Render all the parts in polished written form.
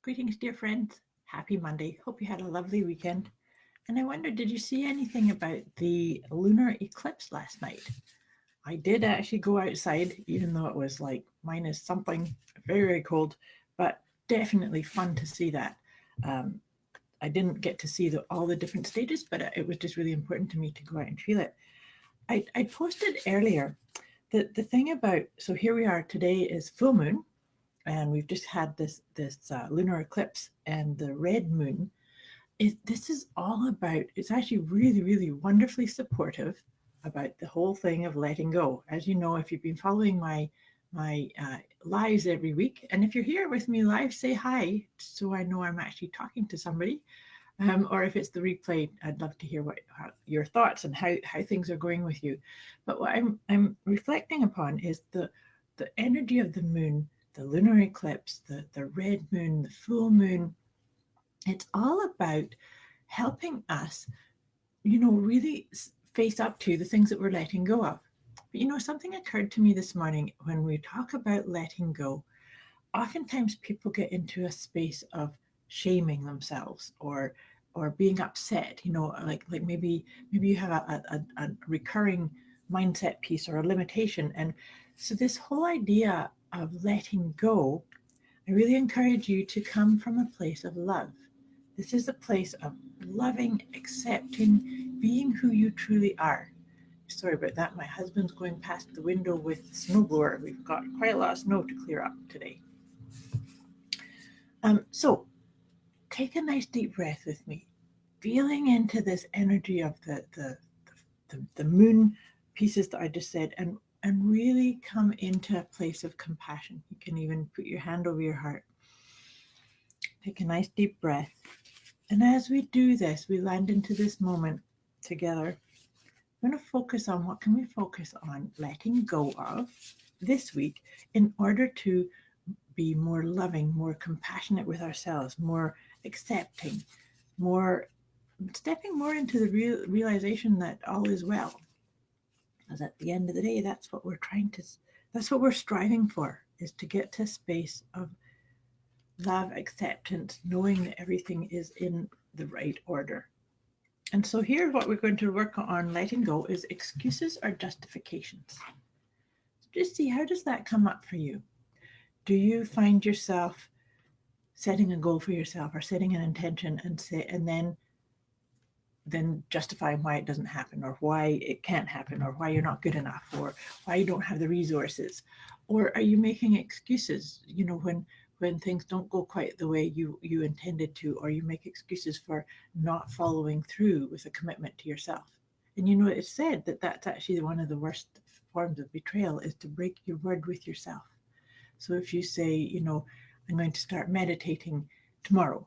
Greetings, dear friends. Happy Monday. Hope you had a lovely weekend. And I wonder, did you see anything about the lunar eclipse last night? I did actually go outside, even though it was like minus something, very, very cold, but definitely fun to see that. Um, I didn't get to see all the different stages, but it was just really important to me to go out and feel it. I posted earlier that the thing about, so here we are, today is full moon, and we've just had this lunar eclipse, and the red moon this is all about, it's actually really, really wonderfully supportive about the whole thing of letting go. As you know, if you've been following my lives every week, and if you're here with me live, say hi so I know I'm actually talking to somebody. Or if it's the replay, I'd love to hear your thoughts and how things are going with you. But what I'm reflecting upon is the energy of the moon, the lunar eclipse, the red moon, the full moon. It's all about helping us, really face up to the things that we're letting go of. But something occurred to me this morning when we talk about letting go. Oftentimes people get into a space of shaming themselves or being upset, like maybe you have a recurring mindset piece or a limitation. And so this whole idea of letting go, I really encourage you to come from a place of love. This is a place of loving, accepting, being who you truly are. Sorry about that. My husband's going past the window with the snowblower. We've got quite a lot of snow to clear up today. So take a nice deep breath with me, feeling into this energy of the moon pieces that I just said, and really come into a place of compassion. You can even put your hand over your heart. Take a nice deep breath. And as we do this, we land into this moment together. We're going to focus on what can we focus on letting go of this week in order to be more loving, more compassionate with ourselves, more accepting, more stepping more into the realization that all is well. Because at the end of the day, that's what we're striving for, is to get to a space of love, acceptance, knowing that everything is in the right order. And so here, what we're going to work on letting go is excuses or justifications. So just see, how does that come up for you? Do you find yourself setting a goal for yourself or setting an intention and then justifying why it doesn't happen, or why it can't happen, or why you're not good enough, or why you don't have the resources? Or are you making excuses, when things don't go quite the way you intended to, or you make excuses for not following through with a commitment to yourself? And it's said that that's actually one of the worst forms of betrayal, is to break your word with yourself. So if you say, I'm going to start meditating tomorrow,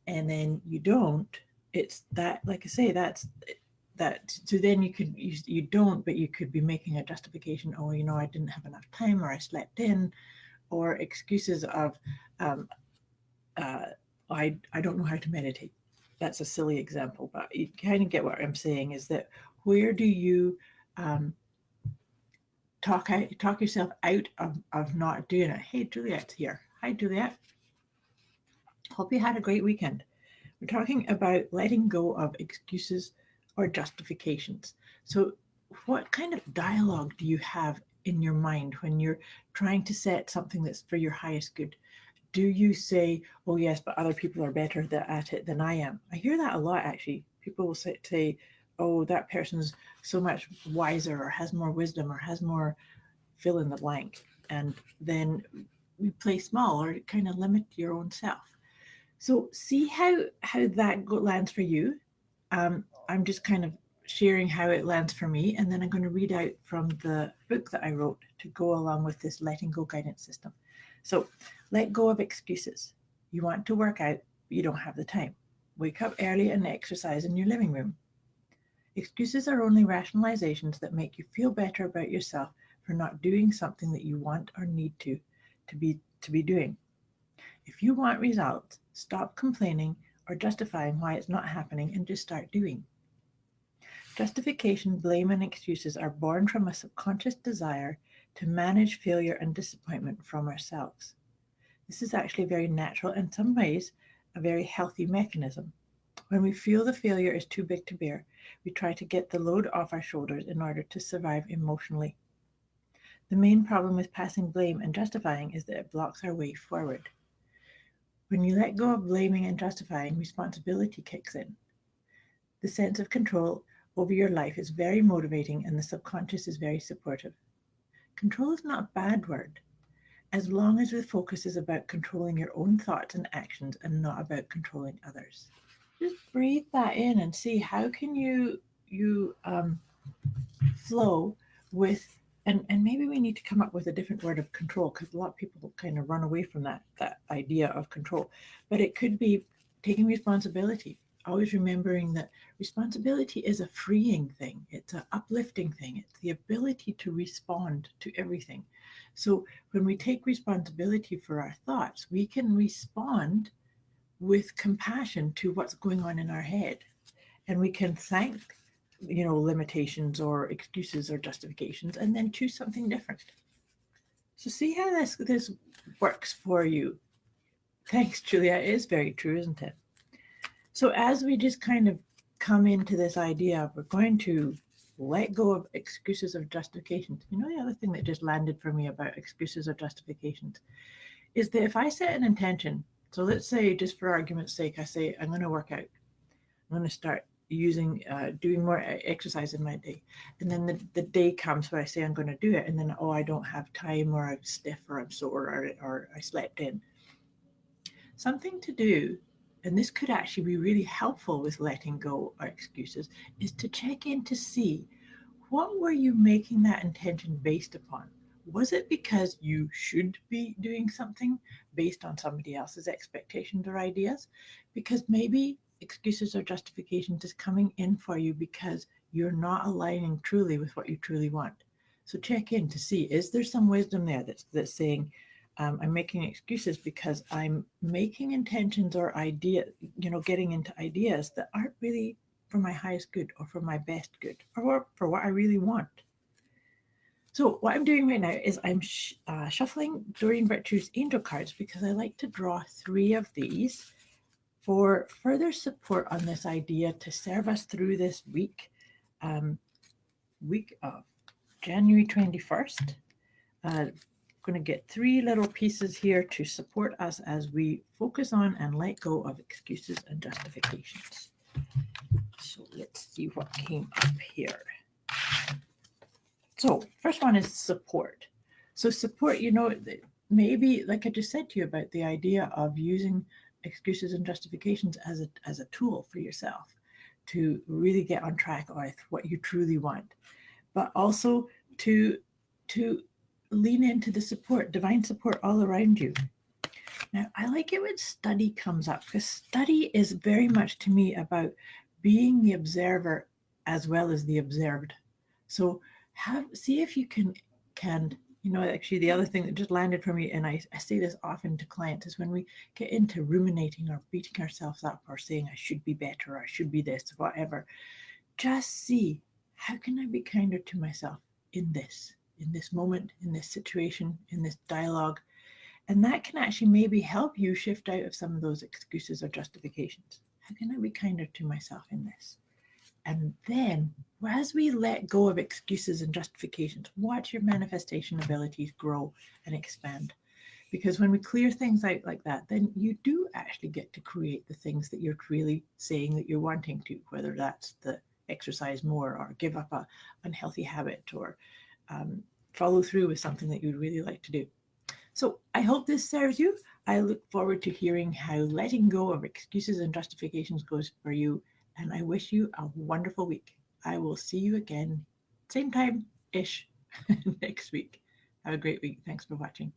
and then you don't, it's that, like I say, that's that. So then you don't, but you could be making a justification. Oh, I didn't have enough time, or I slept in, or excuses of, I don't know how to meditate. That's a silly example, but you kind of get what I'm saying, is that where do you talk yourself out of not doing it? Hey, Juliet's here. Hi, Juliet. Hope you had a great weekend. We're talking about letting go of excuses or justifications. So what kind of dialogue do you have in your mind when you're trying to set something that's for your highest good? Do you say, oh yes, but other people are better at it than I am? I hear that a lot, actually. People will say, oh, that person's so much wiser, or has more wisdom, or has more fill in the blank. And then we play small, or kind of limit your own self. So see how that lands for you. I'm just kind of sharing how it lands for me, and then I'm going to read out from the book that I wrote to go along with this letting go guidance system. So let go of excuses. You want to work out, but you don't have the time. Wake up early and exercise in your living room. Excuses are only rationalizations that make you feel better about yourself for not doing something that you want or need to be doing. If you want results, stop complaining or justifying why it's not happening and just start doing. Justification, blame, and excuses are born from a subconscious desire to manage failure and disappointment from ourselves. This is actually very natural and in some ways a very healthy mechanism. When we feel the failure is too big to bear, we try to get the load off our shoulders in order to survive emotionally. The main problem with passing blame and justifying is that it blocks our way forward. When you let go of blaming and justifying, responsibility kicks in. The sense of control over your life is very motivating and the subconscious is very supportive. Control is not a bad word, as long as the focus is about controlling your own thoughts and actions and not about controlling others. Just breathe that in and see how can you flow with, and maybe we need to come up with a different word of control, because a lot of people kind of run away from that idea of control. But it could be taking responsibility, always remembering that responsibility is a freeing thing, it's an uplifting thing, it's the ability to respond to everything. So when we take responsibility for our thoughts, we can respond with compassion to what's going on in our head, and we can thank limitations or excuses or justifications and then choose something different. So see how this works for you. Thanks, Julia. It is very true, isn't it? So as we just kind of come into this idea of we're going to let go of excuses or justifications. The other thing that just landed for me about excuses or justifications is that if I set an intention, so let's say, just for argument's sake, I say I'm going to work out, I'm going to start doing more exercise in my day, and then the day comes where I say I'm going to do it, and then I don't have time, or I'm stiff, or I'm sore, or I slept in. Something to do, and this could actually be really helpful with letting go of excuses, is to check in to see what were you making that intention based upon. Was it because you should be doing something based on somebody else's expectations or ideas? Because maybe excuses or justifications is coming in for you because you're not aligning truly with what you truly want. So check in to see, is there some wisdom there that's saying, I'm making excuses because I'm making intentions or getting into ideas that aren't really for my highest good or for my best good or for what I really want. So what I'm doing right now is I'm shuffling Doreen Virtue's angel cards, because I like to draw 3 of these for further support on this idea to serve us through this week of January 21st. I'm going to get 3 little pieces here to support us as we focus on and let go of excuses and justifications. So let's see what came up here. So first one is support. So support, maybe like I just said to you about the idea of using excuses and justifications as a tool for yourself to really get on track with what you truly want, but also to lean into the support, divine support all around you. Now, I like it when study comes up, because study is very much to me about being the observer as well as the observed. So see if you can actually the other thing that just landed for me, and I say this often to clients, is when we get into ruminating or beating ourselves up or saying I should be better, or I should be this, whatever, just see, how can I be kinder to myself in this moment, in this situation, in this dialogue? And that can actually maybe help you shift out of some of those excuses or justifications. How can I be kinder to myself in this? And then, as we let go of excuses and justifications, watch your manifestation abilities grow and expand. Because when we clear things out like that, then you do actually get to create the things that you're really saying that you're wanting to, whether that's the exercise more, or give up a unhealthy habit, or follow through with something that you'd really like to do. So I hope this serves you. I look forward to hearing how letting go of excuses and justifications goes for you. And I wish you a wonderful week. I will see you again, same time-ish next week. Have a great week. Thanks for watching.